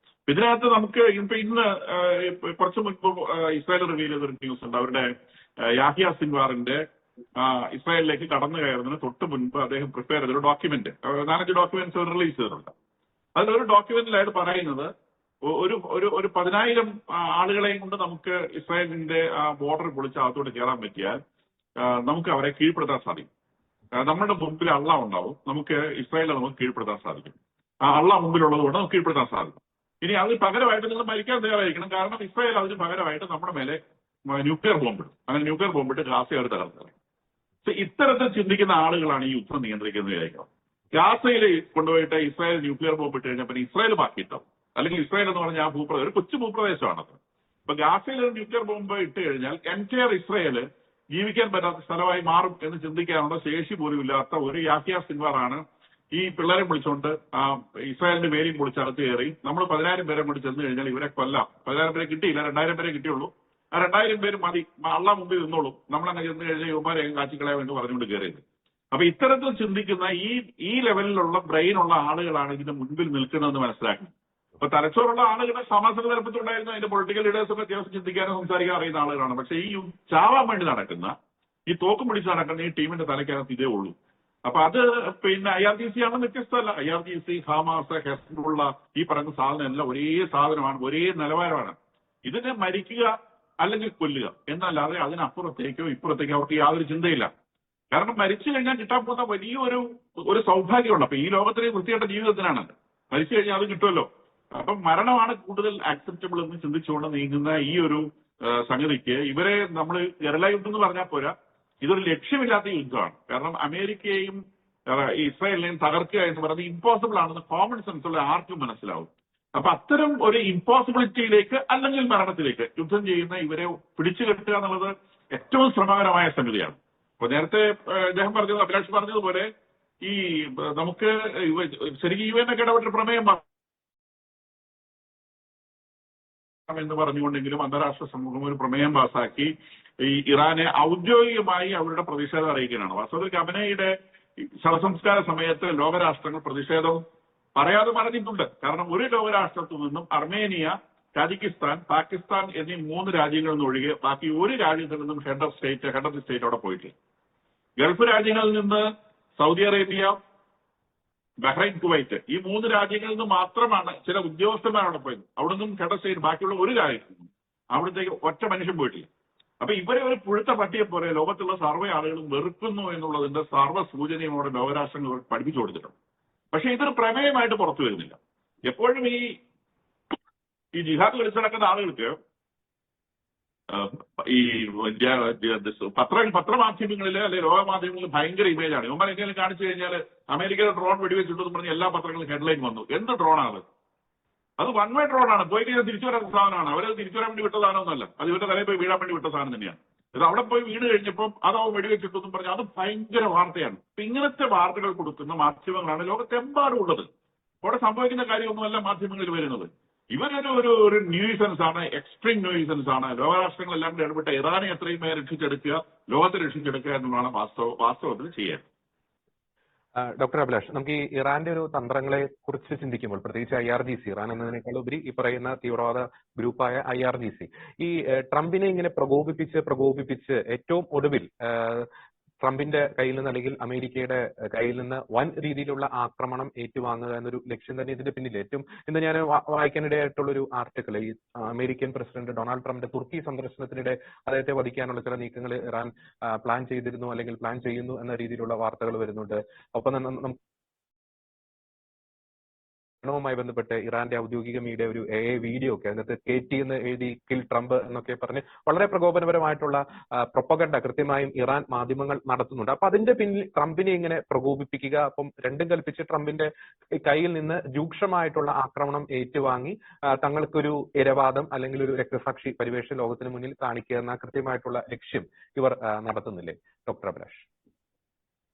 ഇതിനകത്ത് നമുക്ക് ഇന്ന് കുറച്ച് മുൻപ് ഇസ്രായേൽ റിവീൽ ചെയ്തൊരു ന്യൂസ് ഉണ്ട്. അവരുടെ യാഹിയ സിൻവാറിന്റെ ഇസ്രായേലിലേക്ക് കടന്നു കയറുന്നതിന് തൊട്ട് മുൻപ് അദ്ദേഹം പ്രിപ്പയർ ചെയ്തൊരു ഡോക്യുമെന്റ്, 4 ഡോക്യുമെന്റ്സ് റിലീസ് ചെയ്തിട്ടുണ്ട്. അതിലൊരു ഡോക്യുമെന്റിലായിട്ട് പറയുന്നത് ഒരു 10,000 ആളുകളെയും കൊണ്ട് നമുക്ക് ഇസ്രായേലിന്റെ ബോർഡർ പൊളിച്ച് അകത്തോട്ട് കയറാൻ പറ്റിയാൽ നമുക്ക് അവരെ കീഴ്പ്പെടുത്താൻ സാധിക്കും. നമ്മുടെ മുമ്പിൽ അള്ള ഉണ്ടാവും. നമുക്ക് ഇസ്രായേലിനെ നമുക്ക് കീഴ്പ്പെടുത്താൻ സാധിക്കും. ആ അള്ള മുമ്പിലുള്ളത് കൊണ്ട് നമുക്ക് കീഴ്പ്പെടുത്താൻ സാധിക്കും. ഇനി അതിന് പകരമായിട്ട് നിങ്ങൾ മരിക്കാൻ തയ്യാറായിരിക്കണം. കാരണം ഇസ്രായേൽ അതിന് പകരമായിട്ട് നമ്മുടെ മേലെ ന്യൂക്ലിയർ ബോംബിടും. അങ്ങനെ ന്യൂക്ലിയർ ബോംബിട്ട് ഗാസയെ അവർ തകർത്തത്. ഇത്തരത്തിൽ ചിന്തിക്കുന്ന ആളുകളാണ് ഈ യുദ്ധം നിയന്ത്രിക്കുന്നത് വിചാരിക്കണം. ഗാസയിൽ കൊണ്ടുപോയിട്ട് ഇസ്രായേൽ ന്യൂക്ലിയർ ബോംബ് ഇട്ട് കഴിഞ്ഞാൽ പിന്നെ ഇസ്രായേൽ ബാക്കിയിട്ടാവും. അല്ലെങ്കിൽ ഇസ്രായേൽ എന്ന് പറഞ്ഞാൽ ആ ഭൂപ്രദേശം ഒരു കൊച്ചു ഭൂപ്രദേശമാണത്. അപ്പൊ ഗാസയിൽ ഒരു ന്യൂക്ലിയർ ബോംബ് ഇട്ട് കഴിഞ്ഞാൽ എൻറ്റയർ ഇസ്രായേല് ജീവിക്കാൻ പറ്റാത്ത സ്ഥലമായി മാറും എന്ന് ചിന്തിക്കാനുള്ള ശേഷി പോലും ഇല്ലാത്ത ഒരു യാഹിയ സിൻവാറാണ് ഈ പിള്ളേരെ വിളിച്ചുകൊണ്ട് ഇസ്രായേലിന്റെ മേലിൽ പൊളിച്ചകത്ത് കയറി നമ്മൾ 10,000 പേരെ കൂടി ചെന്ന് കഴിഞ്ഞാൽ ഇവരെ കൊല്ലാം. 10,000 പേരെ കിട്ടിയില്ല, 2,000 പേരെ കിട്ടിയുള്ളൂ. ആ 2,000 പേര് മതി, അള്ള മുമ്പിൽ നിന്നോളൂ, നമ്മളങ്ങനെ ചെന്ന് കഴിഞ്ഞാൽ യുവമാരെ കാച്ചിക്കളയാൻ എന്ന് പറഞ്ഞുകൊണ്ട് കയറിയത്. അപ്പൊ ഇത്തരത്തിൽ ചിന്തിക്കുന്ന ഈ ലെവലിലുള്ള ബ്രെയിനുള്ള ആളുകളാണ് ഇതിന്റെ മുൻപിൽ നിൽക്കുന്നതെന്ന് മനസ്സിലാക്കണം. അപ്പൊ തലച്ചോറുള്ള ആളുകളെ സമാസന തലപ്പത്തുണ്ടായിരുന്ന അതിന്റെ പൊളിറ്റിക്കൽ ലീഡേഴ്സൊക്കെ അത്യാവശ്യം ചിന്തിക്കാനും സംസാരിക്കാൻ അറിയുന്ന ആളുകളാണ്. പക്ഷെ ഈ ചാവാൻ വേണ്ടി നടക്കുന്ന, ഈ തോക്കും പിടിച്ച് നടക്കുന്ന ഈ ടീമിന്റെ തലയ്ക്കകത്ത് ഇതേ ഉള്ളൂ. അപ്പൊ അത് പിന്നെ IRGC ആണെന്ന് വ്യത്യസ്തമല്ല. IRGC, ഹമാസ്, ഹെസ്ബുള്ള ഈ പറയുന്ന സാധനം എല്ലാം ഒരേ സാധനമാണ്, ഒരേ നിലവാരമാണ്. ഇതിനെ മരിക്കുക അല്ലെങ്കിൽ കൊല്ലുക എന്നല്ലാതെ അതിനപ്പുറത്തേക്കോ ഇപ്പുറത്തേക്കോ അവർക്ക് യാതൊരു ചിന്തയില്ല. കാരണം മരിച്ചു കഴിഞ്ഞാൽ കിട്ടാൻ പോകുന്ന വലിയൊരു സൗഭാഗ്യമുണ്ട്. അപ്പൊ ഈ ലോകത്തിലെ വൃത്തികെട്ട ജീവിതത്തിനാണ്. മരിച്ചു കഴിഞ്ഞാൽ അത് കിട്ടുമല്ലോ. അപ്പം മരണമാണ് കൂടുതൽ ആക്സെപ്റ്റബിൾ എന്ന് ചിന്തിച്ചുകൊണ്ട് നീങ്ങുന്ന ഈ ഒരു സംഗതിക്ക് ഇവരെ നമ്മൾ ഗറില്ല യുദ്ധം എന്ന് പറഞ്ഞാൽ പോരാ, ഇതൊരു ലക്ഷ്യമില്ലാത്ത യുദ്ധമാണ്. കാരണം അമേരിക്കയെയും ഇസ്രായേലിനെയും തകർക്കുക എന്ന് പറയുന്നത് ഇമ്പോസിബിൾ ആണെന്ന് കോമൺ സെൻസ് ഉള്ള ആർക്കും മനസ്സിലാവും. അപ്പൊ അത്തരം ഒരു ഇമ്പോസിബിലിറ്റിയിലേക്ക് അല്ലെങ്കിൽ മരണത്തിലേക്ക് യുദ്ധം ചെയ്യുന്ന ഇവരെ പിടിച്ചു കെട്ടുക എന്നുള്ളത് ഏറ്റവും ശ്രമകരമായ സംഗതിയാണ്. അപ്പൊ നേരത്തെ അദ്ദേഹം പറഞ്ഞത്, അഭിലാഷ് പറഞ്ഞതുപോലെ ഈ നമുക്ക് ശരിക്കും UN ഒക്കെ ഇടപെട്ട പ്രമേയം എന്ന് പറഞ്ഞുകൊണ്ടെങ്കിലും അന്താരാഷ്ട്ര സമൂഹം ഒരു പ്രമേയം പാസാക്കി ഈ ഇറാനെ ഔദ്യോഗികമായി അവരുടെ പ്രതിഷേധം അറിയിക്കാനാണ്. വാസ്തവത്തിൽ ഖമനയുടെ ശവസംസ്കാര സമയത്ത് ലോകരാഷ്ട്രങ്ങൾ പ്രതിഷേധം പറയാതെ പറഞ്ഞിട്ടുണ്ട്. കാരണം ഒരു ലോകരാഷ്ട്രത്തിൽ നിന്നും അർമേനിയ, താജിക്കിസ്ഥാൻ, പാകിസ്ഥാൻ എന്നീ 3 രാജ്യങ്ങളിൽ നിന്ന് ഒഴികെ ബാക്കി ഒരു രാജ്യത്തിൽ നിന്നും ഹെഡ് ഓഫ് ദി സ്റ്റേറ്റ് അവിടെ പോയിട്ടില്ല. ഗൾഫ് രാജ്യങ്ങളിൽ നിന്ന് സൗദി അറേബ്യ, ബഹ്റൈൻ, കുവൈറ്റ് ഈ 3 രാജ്യങ്ങളിൽ നിന്ന് മാത്രമാണ് ചില ഉദ്യോഗസ്ഥന്മാർ അവിടെ പോയത്. അവിടെ നിന്നും ഹെഡ് ഓഫ് സ്റ്റേറ്റ് ബാക്കിയുള്ള ഒരു രാജ്യത്തു നിന്നും അവിടത്തേക്ക് ഒറ്റ മനുഷ്യൻ പോയിട്ടില്ല. അപ്പൊ ഇവരെ ഒരു പുഴുത്ത പട്ടിയെ പോലെ ലോകത്തുള്ള സർവ്വ ആളുകളും വെറുക്കുന്നു എന്നുള്ളതിന്റെ സർവ്വ സൂചനയും അവിടെ ലോകരാഷ്ട്രങ്ങൾ പഠിപ്പിച്ചു കൊടുത്തിട്ടുണ്ട്. പക്ഷെ ഇതൊരു പ്രമേയമായിട്ട് പുറത്തു വരുന്നില്ല. എപ്പോഴും ഈ ജിഹാദ് കളിച്ചു നടക്കുന്ന ആളുകൾക്ക് ഈ പത്രമാധ്യമങ്ങളിൽ അല്ലെങ്കിൽ ലോകമാധ്യമങ്ങളിൽ ഭയങ്കര ഇമേജാണ്. ഇവന്മാർ എന്തെങ്കിലും കാണിച്ചു കഴിഞ്ഞാൽ അമേരിക്കയുടെ ഡ്രോൺ വെടിവെച്ചിട്ടെന്ന് പറഞ്ഞ് എല്ലാ പത്രങ്ങളും ഹെഡ്ലൈൻ വന്നു. എന്ത് ഡ്രോണാണ് അത്? വൺ വേ ഡ്രോണാണ്. പോയി കഴിഞ്ഞാൽ തിരിച്ചു വരാൻ സാധനമാണ്. അവരത് തിരിച്ചു വരാൻ വേണ്ടി വിട്ട സാധനമൊന്നുമല്ല. അത് ഇവരുടെ തലയിൽ പോയി വീഴാൻ വേണ്ടി വിട്ട സാധനം തന്നെയാണ്. ഇത് അവിടെ പോയി വീണ് കഴിഞ്ഞപ്പം അതാവും വെടിവെച്ചിട്ടെന്നും പറഞ്ഞാൽ അത് ഭയങ്കര വാർത്തയാണ്. അപ്പൊ ഇങ്ങനത്തെ വാർത്തകൾ കൊടുക്കുന്ന മാധ്യമങ്ങളാണ് ലോകത്തെമ്പാടും ഉള്ളത്. അവിടെ സംഭവിക്കുന്ന കാര്യമൊന്നുമല്ല മാധ്യമങ്ങളിൽ വരുന്നത്. ഇവരൊരു ന്യൂസൻസ് ആണ്, എക്സ്ട്രീം ന്യൂസൻസ് ആണ്. ലോകരാഷ്ട്രങ്ങളെല്ലാം കൂടി ഇടപെട്ട ഇറാനെ എത്രയും രക്ഷിച്ചെടുക്കുക, ലോകത്തെ രക്ഷിച്ചെടുക്കുക എന്നുള്ളതാണ് വാസ്തവത്തിൽ ചെയ്യാൻ. ഡോക്ടർ അഭിലാഷ്, നമുക്ക് ഈ ഇറാന്റെ ഒരു തന്ത്രങ്ങളെ കുറിച്ച് ചിന്തിക്കുമ്പോൾ, പ്രത്യേകിച്ച് IRGC, ഇറാൻ എന്നതിനേക്കാൾ ഉപരി ഈ പറയുന്ന തീവ്രവാദ ഗ്രൂപ്പായ IRGC, ഈ ട്രംപിനെ ഇങ്ങനെ പ്രകോപിപ്പിച്ച് ഏറ്റവും ഒടുവിൽ ട്രംപിന്റെ കയ്യിൽ നിന്ന് അല്ലെങ്കിൽ അമേരിക്കയുടെ കയ്യിൽ നിന്ന് വൻ രീതിയിലുള്ള ആക്രമണം ഏറ്റുവാങ്ങുക എന്നൊരു ലക്ഷ്യം തന്നെ ഇതിന്റെ പിന്നിൽ. ഏറ്റവും ഇന്ന് ഞാൻ വായിക്കാനിടയായിട്ടുള്ള ഒരു ആർട്ടിക്കിൾ, ഈ അമേരിക്കൻ പ്രസിഡന്റ് ഡൊണാൾഡ് ട്രംപിന്റെ തുർക്കി സന്ദർശനത്തിനിടെ അദ്ദേഹത്തെ വധിക്കാനുള്ള ചില നീക്കങ്ങൾ ഇറാൻ പ്ലാൻ ചെയ്തിരുന്നു അല്ലെങ്കിൽ പ്ലാൻ ചെയ്യുന്നു എന്ന രീതിയിലുള്ള വാർത്തകൾ വരുന്നുണ്ട്. ഒപ്പം തന്നെ വുമായി ബന്ധപ്പെട്ട് ഇറാന്റെ ഔദ്യോഗിക മീഡിയ ഒരു വീഡിയോ ഒക്കെ അതിനകത്ത് KT എന്ന് എഴുതി കിൽ ട്രംപ് എന്നൊക്കെ പറഞ്ഞ് വളരെ പ്രകോപനപരമായിട്ടുള്ള പ്രൊപ്പഗണ്ട കൃത്യമായും ഇറാൻ മാധ്യമങ്ങൾ നടത്തുന്നുണ്ട്. അപ്പൊ അതിന്റെ പിന്നിൽ ട്രംപിനെ ഇങ്ങനെ പ്രകോപിപ്പിക്കുക, അപ്പം രണ്ടും കൽപ്പിച്ച് ട്രംപിന്റെ കയ്യിൽ നിന്ന് രൂക്ഷമായിട്ടുള്ള ആക്രമണം ഏറ്റുവാങ്ങി തങ്ങൾക്കൊരു ഇരവാദം അല്ലെങ്കിൽ ഒരു രക്തസാക്ഷി പരിവേഷം ലോകത്തിന് മുന്നിൽ കാണിക്കുക എന്ന കൃത്യമായിട്ടുള്ള ലക്ഷ്യം ഇവർ നടത്തുന്നില്ലേ ഡോക്ടർ അഭിലാഷ്?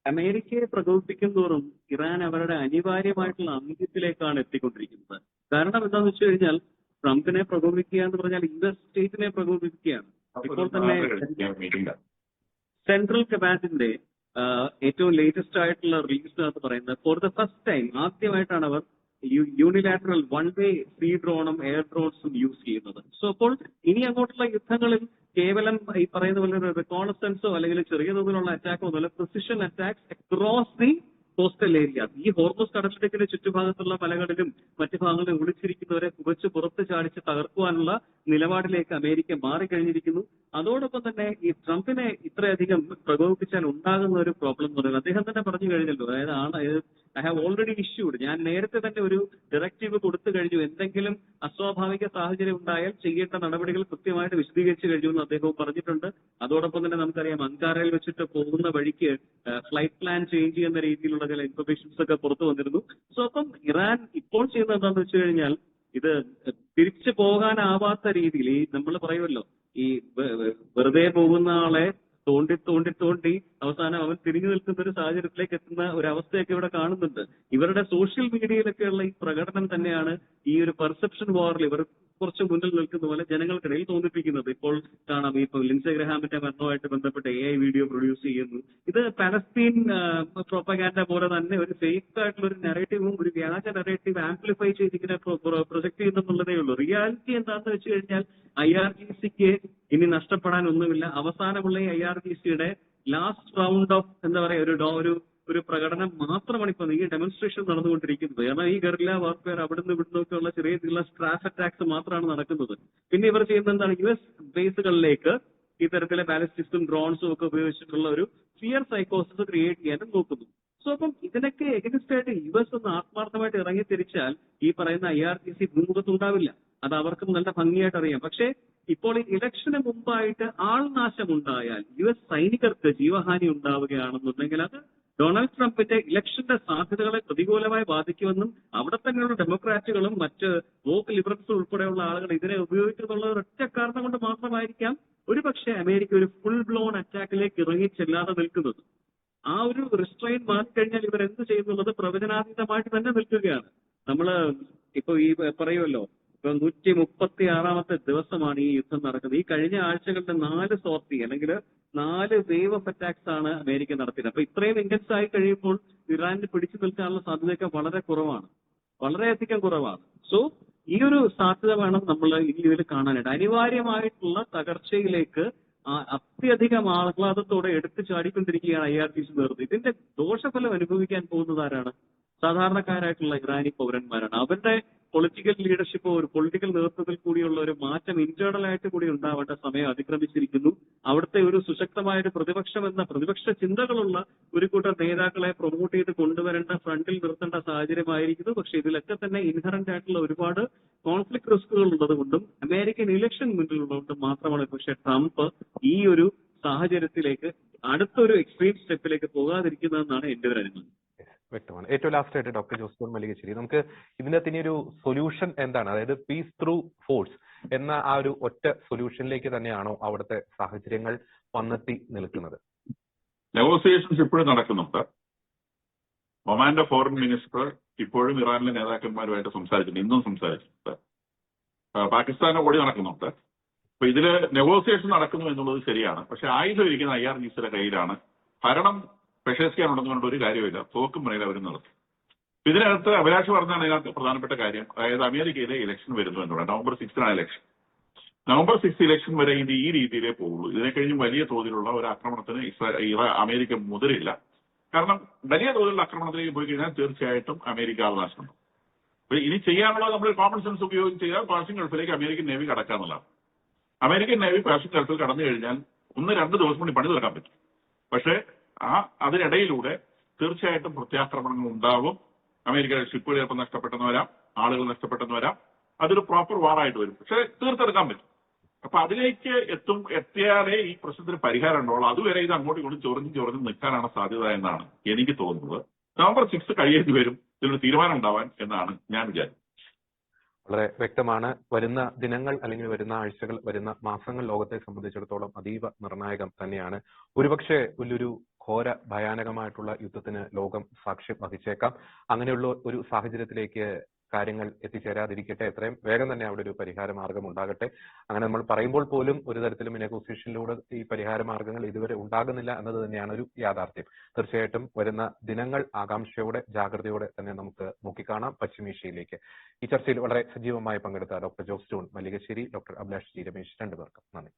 അമേരിക്കയെ പ്രകോപിപ്പിക്കും തോറും ഇറാൻ അവരുടെ അനിവാര്യമായിട്ടുള്ള അന്ത്യത്തിലേക്കാണ് എത്തിക്കൊണ്ടിരിക്കുന്നത്. കാരണം എന്താണെന്ന് വെച്ച് കഴിഞ്ഞാൽ ട്രംപിനെ പ്രകോപിപ്പിക്കുക എന്ന് പറഞ്ഞാൽ US സ്റ്റേറ്റിനെ പ്രകോപിപ്പിക്കുകയാണ്. ഇപ്പോൾ തന്നെ സെൻട്രൽ കമാൻഡിന്റെ ഏറ്റവും ലേറ്റസ്റ്റ് ആയിട്ടുള്ള റിലീസിനകത്ത് പറയുന്നത് ഫോർ ദ ഫസ്റ്റ് ടൈം ആദ്യമായിട്ടാണ് അവർ യൂണിലാറ്ററൽ വൺ വേ സീ ഡ്രോണും എയർ ഡ്രോൺസും യൂസ് ചെയ്യുന്നത്. സോ അപ്പോൾ ഇനി അങ്ങോട്ടുള്ള യുദ്ധങ്ങളിൽ കേവലം ഈ പറയുന്ന പോലെ ഒരു റിക്കോണസൻസോ അല്ലെങ്കിൽ ചെറിയ തോതിലുള്ള അറ്റാക്കോ ഒന്നുമല്ല, precision attacks across the coastal areas. ഈ ഹോർമസ് കടലിടുക്കിന്റെ ചുറ്റുഭാഗത്തുള്ള മലകളിലും മറ്റു ഭാഗങ്ങളിലും ഒളിച്ചിരിക്കുന്നവരെ കുവച്ച് പുറത്ത് ചാടിച്ച് തകർക്കുവാനുള്ള നിലപാടിലേക്ക് അമേരിക്ക മാറിക്കഴിഞ്ഞിരിക്കുന്നു. അതോടൊപ്പം തന്നെ ഈ ട്രംപിനെ ഇത്രയധികം പ്രകോപിപ്പിച്ചാൽ ഉണ്ടാകുന്ന ഒരു പ്രോബ്ലം എന്ന് പറയുന്നത് അദ്ദേഹം തന്നെ പറഞ്ഞു കഴിഞ്ഞല്ലോ. അതായത് ഐ ഹാവ് ഓൾറെഡി ഇഷ്യൂഡ്, ഞാൻ നേരത്തെ തന്നെ ഒരു ഡയറക്റ്റീവ് കൊടുത്തു കഴിഞ്ഞു, എന്തെങ്കിലും അസ്വാഭാവിക സാഹചര്യം ഉണ്ടായാൽ ചെയ്യേണ്ട നടപടികൾ കൃത്യമായിട്ട് വിശദീകരിച്ചു കഴിഞ്ഞു എന്ന് അദ്ദേഹവും പറഞ്ഞിട്ടുണ്ട്. അതോടൊപ്പം തന്നെ നമുക്കറിയാം അങ്കാരയിൽ വെച്ചിട്ട് പോകുന്ന വഴിക്ക് ഫ്ലൈറ്റ് പ്ലാൻ ചേഞ്ച് ചെയ്യുന്ന രീതിയിലുള്ള ചില ഇൻഫർമേഷൻസ് ഒക്കെ പുറത്തു വന്നിരുന്നു. സോ അപ്പം ഇറാൻ ഇപ്പോൾ ചെയ്യുന്നത് എന്താണെന്ന് വെച്ച് കഴിഞ്ഞാൽ ഇത് തിരിച്ചു പോകാനാവാത്ത രീതിയിൽ ഈ നമ്മൾ പറയുമല്ലോ, ഈ വെറുതെ പോകുന്ന ആളെ തോണ്ടി അവസാനം അവൻ തിരിഞ്ഞു നിൽക്കുന്ന ഒരു സാഹചര്യത്തിലേക്ക് എത്തുന്ന ഒരു അവസ്ഥയൊക്കെ ഇവിടെ കാണുന്നുണ്ട്. ഇവരുടെ സോഷ്യൽ മീഡിയയിലൊക്കെയുള്ള ഈ പ്രകടനം തന്നെയാണ് ഈ ഒരു പെർസെപ്ഷൻ വാറിൽ ഇവർ കുറച്ച് മുന്നിൽ നിൽക്കുന്ന പോലെ ജനങ്ങൾക്കിടയിൽ തോന്നിപ്പിക്കുന്നത്. ഇപ്പോൾ കാണാം, ഇപ്പോൾ ലിൻസെ ഗ്രഹാമിന്റെ മരണവുമായിട്ട് ബന്ധപ്പെട്ട് AI വീഡിയോ പ്രൊഡ്യൂസ് ചെയ്യുന്നു. ഇത് പലസ്തീൻ പ്രോപ്പഗാൻഡ പോലെ തന്നെ ഒരു ഫേക്ക് ആയിട്ടുള്ള ഒരു നെറേറ്റീവും ഒരു വ്യാജ നെറേറ്റീവ് ആംപ്ലിഫൈ ചെയ്തിങ്ങനെ പ്രൊജക്ട് ചെയ്യുന്നുള്ളതേ ഉള്ളൂ. റിയാലിറ്റി എന്താണെന്ന് വെച്ച് കഴിഞ്ഞാൽ IRGCക്ക് ഇനി നഷ്ടപ്പെടാൻ ഒന്നുമില്ല. അവസാനമുള്ള ഈ IRGCയുടെ ലാസ്റ്റ് റൗണ്ട് ഓഫ് എന്താ പറയാ ഒരു പ്രകടനം മാത്രമാണ് ഇപ്പൊ ഈ ഡെമോൺസ്ട്രേഷൻ നടന്നുകൊണ്ടിരിക്കുന്നത്. കാരണം ഈ ഗറില്ല വാർഫെയർ അവിടുന്ന് ഇവിടുന്നൊക്കെയുള്ള ചെറിയ രീതിയിലുള്ള സ്ട്രാഫ് അറ്റാക്സ് മാത്രമാണ് നടക്കുന്നത്. പിന്നെ ഇവർ ചെയ്യുന്നത് എന്താണ്, US ബേസുകളിലേക്ക് ഇത്തരത്തിലെ ബാലിസ്റ്റിക്സും ഡ്രോൺസും ഒക്കെ ഉപയോഗിച്ചിട്ടുള്ള ഒരു ഫിയർ സൈക്കോസിസ് ക്രിയേറ്റ് ചെയ്യാനും നോക്കുന്നു. സോ അപ്പം ഇതിനൊക്കെ എഗനിസ്റ്റ് ആയിട്ട് US ഒന്ന് ആത്മാർത്ഥമായിട്ട് ഇറങ്ങിത്തിരിച്ചാൽ ഈ പറയുന്ന IRGC ഭൂമുഖത്തുണ്ടാവില്ല. അത് അവർക്കും നല്ല ഭംഗിയായിട്ട് അറിയാം. പക്ഷേ ഇപ്പോൾ ഈ ഇലക്ഷന് മുമ്പായിട്ട് ആൾനാശം ഉണ്ടായാൽ US സൈനികർക്ക് ജീവഹാനി ഉണ്ടാവുകയാണെന്നുണ്ടെങ്കിൽ അത് ഡൊണാൾഡ് ട്രംപിന്റെ ഇലക്ഷന്റെ സാധ്യതകളെ പ്രതികൂലമായി ബാധിക്കുമെന്നും അവിടെ തന്നെയുള്ള ഡെമോക്രാറ്റുകളും മറ്റ് വോക്ക് ലിബറൽസും ഉൾപ്പെടെയുള്ള ആളുകൾ ഇതിനെ ഉപയോഗിക്കുന്നുള്ള ഒരൊറ്റ കാരണം കൊണ്ട് മാത്രമായിരിക്കാം ഒരുപക്ഷെ അമേരിക്ക ഒരു ഫുൾ ബ്ലോൺ അറ്റാക്കിലേക്ക് ഇറങ്ങി ചെല്ലാതെ നിൽക്കുന്നത്. ആ ഒരു റിസ്ട്രെയിൻ മാറിക്കഴിഞ്ഞാൽ ഇവർ എന്ത് ചെയ്യുന്നുള്ളത് പ്രവചനാതീതമായിട്ട് തന്നെ നിൽക്കുകയാണ്. നമ്മള് ഇപ്പൊ ഈ പറയുമല്ലോ, ഇപ്പൊ 136ാമത്തെ ദിവസമാണ് ഈ യുദ്ധം നടക്കുന്നത്. ഈ കഴിഞ്ഞ ആഴ്ചകളുടെ 4 സോർട്ടി അല്ലെങ്കിൽ 4 വേവ് ഓഫ് അറ്റാക്സ് ആണ് അമേരിക്ക നടത്തിയത്. അപ്പൊ ഇത്രയും ഇന്റൻസ് ആയി കഴിയുമ്പോൾ ഇറാന് പിടിച്ചു നിൽക്കാനുള്ള സാധ്യതയൊക്കെ വളരെ കുറവാണ്, വളരെയധികം കുറവാണ്. സോ ഈ ഒരു സാധ്യത വേണം നമ്മൾ ഇതിൽ കാണാനായിട്ട്. അനിവാര്യമായിട്ടുള്ള തകർച്ചയിലേക്ക് അത്യധികം ആഹ്ലാദത്തോടെ എടുത്തു ചാടിക്കൊണ്ടിരിക്കുകയാണ് IRGC നേതൃത്വം. ഇതിന്റെ ദോഷഫലം അനുഭവിക്കാൻ പോകുന്നത് ആരാണ്? സാധാരണക്കാരായിട്ടുള്ള ഇറാനി പൗരന്മാരാണ്. അവരുടെ പൊളിറ്റിക്കൽ ലീഡർഷിപ്പ്, ഒരു പൊളിറ്റിക്കൽ നേതൃത്വത്തിൽ കൂടിയുള്ള ഒരു മാറ്റം ഇന്റേണൽ ആയിട്ട് കൂടി ഉണ്ടാവേണ്ട സമയം അതിക്രമിച്ചിരിക്കുന്നു. അവിടുത്തെ ഒരു സുശക്തമായ ഒരു പ്രതിപക്ഷ ചിന്തകളുള്ള ഒരു കൂട്ടം നേതാക്കളെ പ്രൊമോട്ട് ചെയ്ത് കൊണ്ടുവരേണ്ട, ഫ്രണ്ടിൽ നിർത്തേണ്ട സാഹചര്യമായിരിക്കുന്നു. പക്ഷെ ഇതിലൊക്കെ തന്നെ ഇൻഹറന്റ് ആയിട്ടുള്ള ഒരുപാട് കോൺഫ്ലിക്ട് റിസ്കുകൾ ഉള്ളത് കൊണ്ടും അമേരിക്കൻ ഇലക്ഷൻ മുന്നിലുള്ളതുകൊണ്ടും മാത്രമാണ് പക്ഷെ ട്രംപ് ഈ ഒരു സാഹചര്യത്തിലേക്ക് അടുത്തൊരു എക്സ്ട്രീം സ്റ്റെപ്പിലേക്ക് പോകാതിരിക്കുന്നതെന്നാണ് എന്റെ ഒരു അനുമാനം. വ്യക്തമാണ്. ഏറ്റവും ലാസ്റ്റ് ആയിട്ട് ഡോക്ടർ ജോസ് ജോൺ മല്ലികശ്ശേരി, നമുക്ക് ഇതിനകത്ത് ഇനി ഒരു സൊല്യൂഷൻ എന്താണ്? അതായത് പീസ് ത്രൂ ഫോഴ്സ് എന്ന ആ ഒരു ഒറ്റ സൊല്യൂഷനിലേക്ക് തന്നെയാണോ അവിടുത്തെ സാഹചര്യങ്ങൾ വന്നെത്തി നിൽക്കുന്നത്? നെഗോസിയേഷൻസ് ഇപ്പോഴും നടക്കുന്നുണ്ട്. ഒമാന്റെ ഫോറിൻ മിനിസ്റ്റർ ഇപ്പോഴും ഇറാനിലെ നേതാക്കന്മാരുമായിട്ട് സംസാരിച്ചിട്ടുണ്ട്, ഇന്നും സംസാരിച്ചിട്ടുണ്ട്. പാകിസ്ഥാനെ കൂടി നടക്കുന്നുണ്ട്. അപ്പൊ ഇതില് നെഗോസിയേഷൻ നടക്കുന്നു എന്നുള്ളത് ശരിയാണ്. പക്ഷെ ആയുധം ഇരിക്കുന്ന IRGCയുടെ കയ്യിലാണ്. ഭരണം പെഷേസ്കിയാനുണ്ടെന്നുകൊണ്ട് ഒരു കാര്യമില്ല, തോക്കും മുന്നിൽ അവർ നടത്തും. ഇതിനകത്ത് അഭിലാഷ് പറഞ്ഞാണ് ഇതിനകത്ത് പ്രധാനപ്പെട്ട കാര്യം. അതായത് അമേരിക്കയിലെ ഇലക്ഷൻ വരുന്നു എന്നുള്ളത്. November 6 election. November 6 ഇലക്ഷൻ വരെ ഇത് ഈ രീതിയിലേ പോകുള്ളൂ. ഇതിനെ കഴിഞ്ഞും വലിയ തോതിലുള്ള ഒരു ആക്രമണത്തിന് അമേരിക്ക മുതിരില്ല. കാരണം വലിയ തോതിലുള്ള ആക്രമണത്തിലേക്ക് പോയി കഴിഞ്ഞാൽ തീർച്ചയായിട്ടും അമേരിക്ക ആൾനാശമുണ്ട്. അപ്പൊ ഇനി ചെയ്യാനുള്ളത് നമ്മൾ കോമൺ സെൻസ് ഉപയോഗിച്ച് ചെയ്താൽ പേർഷ്യൻ ഗൾഫിലേക്ക് അമേരിക്കൻ നേവി കടക്കാന്നുള്ളതാണ്. അമേരിക്കൻ നേവി പേർഷ്യൻ ഗൾഫിൽ കടന്നു കഴിഞ്ഞാൽ 1-2 ദിവസം കൊണ്ട് പണി തീർക്കാൻ പറ്റും. പക്ഷേ അതിനിടയിലൂടെ തീർച്ചയായിട്ടും പ്രത്യാക്രമണങ്ങൾ ഉണ്ടാവും. അമേരിക്കയുടെ ഷിപ്പുകൾ ചിലപ്പോൾ നഷ്ടപ്പെട്ടെന്ന് വരാം, ആളുകൾ നഷ്ടപ്പെട്ടെന്ന് വരാം. അതൊരു പ്രോപ്പർ വാറായിട്ട് വരും. പക്ഷെ തീർത്തെടുക്കാൻ പറ്റും. അപ്പൊ അതിലേക്ക് എത്തിയാലേ ഈ പ്രശ്നത്തിന് പരിഹാരം ഉണ്ടാവുള്ളൂ. അതുവരെ ഇത് അങ്ങോട്ടും ഇങ്ങോട്ടും ചൊറിഞ്ഞ് നിൽക്കാനാണ് സാധ്യത എന്നാണ് എനിക്ക് തോന്നുന്നത്. November 6 കഴിയേണ്ടി വരും ഇതിനൊരു തീരുമാനം ഉണ്ടാവാൻ എന്നാണ് ഞാൻ വിചാരിക്കുന്നത്. വളരെ വ്യക്തമാണ്. വരുന്ന ദിനങ്ങൾ അല്ലെങ്കിൽ വരുന്ന ആഴ്ചകൾ, വരുന്ന മാസങ്ങൾ ലോകത്തെ സംബന്ധിച്ചിടത്തോളം അതീവ നിർണായകം തന്നെയാണ്. ഒരുപക്ഷെ വലിയൊരു ഘോര ഭയാനകമായിട്ടുള്ള യുദ്ധത്തിന് ലോകം സാക്ഷ്യം വഹിച്ചേക്കാം. അങ്ങനെയുള്ള ഒരു സാഹചര്യത്തിലേക്ക് കാര്യങ്ങൾ എത്തിച്ചേരാതിരിക്കട്ടെ. എത്രയും വേഗം തന്നെ അവിടെ ഒരു പരിഹാര മാർഗം ഉണ്ടാകട്ടെ. അങ്ങനെ നമ്മൾ പറയുമ്പോൾ പോലും ഒരു തരത്തിലും നെഗോസിയേഷനിലൂടെ ഈ പരിഹാര മാർഗങ്ങൾ ഇതുവരെ ഉണ്ടാകുന്നില്ല എന്നത് തന്നെയാണ് ഒരു യാഥാർത്ഥ്യം. തീർച്ചയായിട്ടും വരുന്ന ദിനങ്ങൾ ആകാംക്ഷയോടെ ജാഗ്രതയോടെ തന്നെ നമുക്ക് നോക്കിക്കാണാം പശ്ചിമേഷ്യയിലേക്ക്. ഈ ചർച്ചയിൽ വളരെ സജീവമായി പങ്കെടുത്ത doctor Jose John Mallikassery, doctor Abhilash G Ramesh, രണ്ടുപേർക്കും നന്ദി.